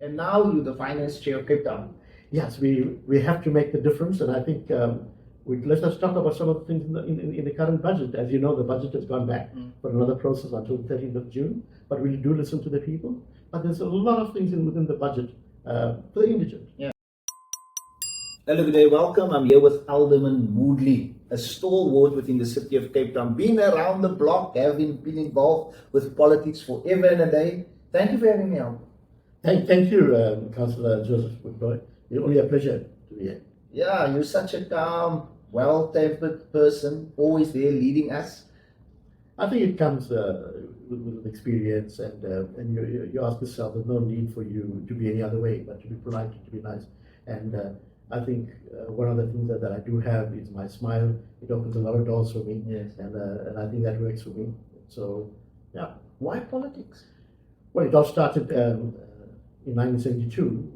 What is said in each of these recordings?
And now you're the finance chair of Cape Town. Yes, we have to make the difference, and I think let us talk about some of the things in the current budget. As you know, the budget has gone back for another process until the 13th of June, but we do listen to the people. But there's a lot of things within the budget for the indigent. Yeah. Hello, good day, welcome. I'm here with Alderman Moodley, a stalwart within the city of Cape Town, been around the block, been involved with politics forever and a day. Thank you for having me on. Thank you, Councillor Joseph Woodboy. It's only a pleasure to be here. Yeah, you're such a calm, well-tempered person, always there leading us. I think it comes with experience, and you ask yourself, there's no need for you to be any other way, but to be polite, to be nice. And I think one of the things that I do have is my smile. It opens a lot of doors for me, yes. And I think that works for me. So, yeah. Why politics? Well, it all started in 1972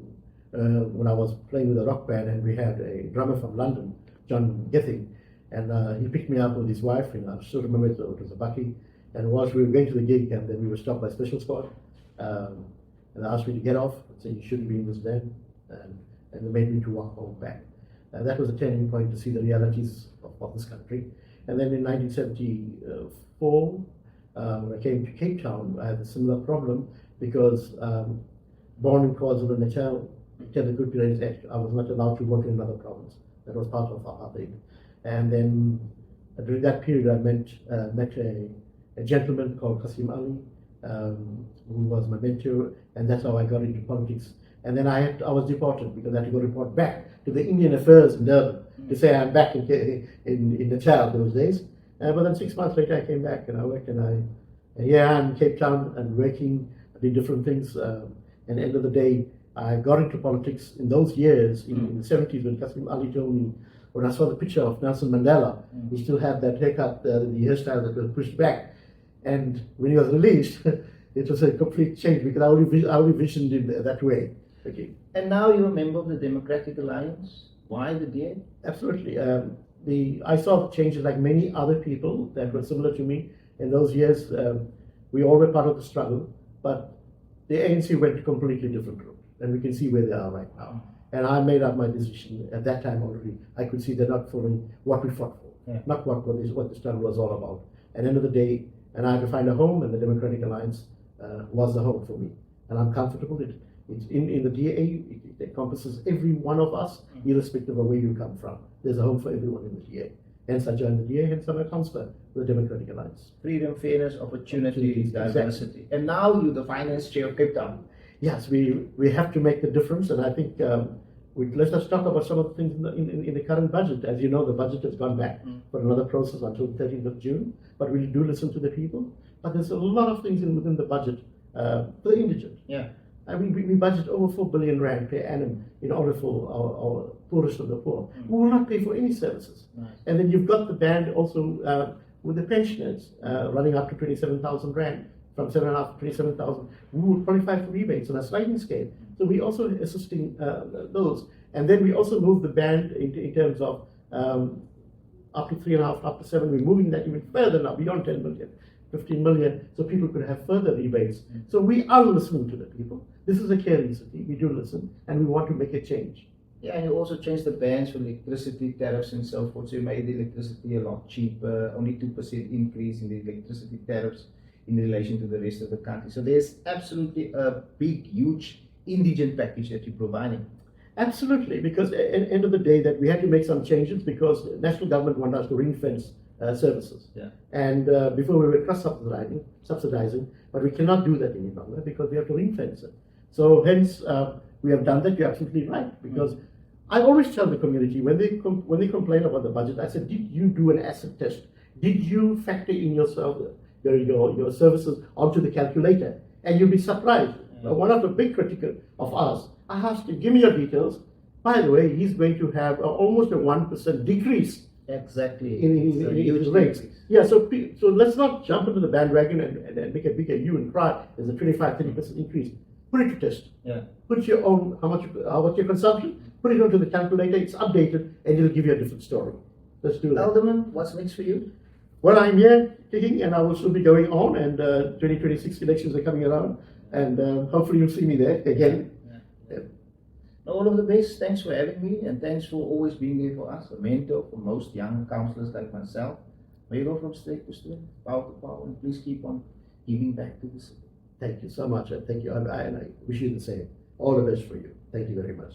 when I was playing with a rock band, and we had a drummer from London, John Gething, and he picked me up with his wife, and I still remember it was a bucky. And whilst we were going to the gig, and then we were stopped by special squad, and they asked me to get off, and said you shouldn't be in this band, and they made me to walk home back. That was a turning point to see the realities of this country. And then in 1974, when I came to Cape Town, I had a similar problem because born in KwaZulu-Natal, until the Good Grades Act, I was not allowed to work in another province. That was part of apartheid. And then during that period, I met a gentleman called Qasim Ali, who was my mentor, and that's how I got into politics. And then I was deported because I had to go report back to the Indian Affairs in Durban to say I'm back in Natal those days. But then 6 months later, I came back and I worked, and here I'm in Cape Town and working, I did different things. And at the end of the day, I got into politics in those years, in the 70s, when Qasim Ali told me, when I saw the picture of Nelson Mandela, he still had that haircut, the hairstyle that was pushed back. And when he was released, it was a complete change because I only visioned it that way. Okay. And now you're a member of the Democratic Alliance. Why the DA? Absolutely. I saw changes like many other people that were similar to me in those years. We all were part of the struggle, but the ANC went a completely different route, and we can see where they are right now. And I made up my decision at that time already. I could see they're not following what we fought for, not what the struggle was all about. At the end of the day, and I had to find a home, and the Democratic Alliance was the home for me. And I'm comfortable. It's in the DA, it encompasses every one of us, irrespective of where you come from. There's a home for everyone in the DA. Hence I joined the DA, hence I'm a councillor with the Democratic Alliance. Freedom, fairness, opportunity, diversity. Exactly. And now you're the finance chair of Cape Town. Yes, we have to make the difference, and I think let us talk about some of the things in the current budget. As you know, the budget has gone back for another process until the 13th of June, but we do listen to the people. But there's a lot of things within the budget for the indigent. Yeah. I mean, we budget over 4 billion rand per annum in order for our poorest of the poor. We will not pay for any services. Nice. And then you've got the band also with the pensioners running up to 27,000 rand, from 7.5 to 27,000. We will qualify for rebates on a sliding scale. So we also assisting those. And then we also move the band in terms of up to 3.5, up to 7. We're moving that even further now, beyond 10 million. 15 million, so people could have further rebates. So we are listening to the people. This is a caring city. We do listen, and we want to make a change. Yeah, and you also changed the bans for electricity tariffs and so forth. So you made the electricity a lot cheaper. Only 2% increase in the electricity tariffs in relation to the rest of the country. So there's absolutely a big, huge indigent package that you're providing. Absolutely, because at the end of the day, that we had to make some changes because the national government wanted us to ring fence services. Yeah. And before we were subsidizing, but we cannot do that any longer because we have to ring fence it. So hence we have done that. You're absolutely right, because I always tell the community when they complain about the budget, I said, did you do an asset test? Did you factor in yourself your services onto the calculator? And you'll be surprised. One of the big critics of us, I asked him, give me your details. By the way, he's going to have almost a 1% decrease. Exactly. In his rates. Yeah, so let's not jump into the bandwagon and make a big hue and cry. There's a 25-30% increase. Put it to test. Yeah. Put your own, what's your consumption, put it onto the calculator, it's updated, and it'll give you a different story. Let's do that. Alderman, what's next for you? Well, I'm here kicking, and I will still be going on, and 2026 elections are coming around, and hopefully you'll see me there again. All of the best. Thanks for having me, and thanks for always being there for us, a mentor for most young counselors like myself. May you go from strength to strength, power to power, and please keep on giving back to the city. Thank you so much, and thank you. And I wish you the same. All the best for you. Thank you very much.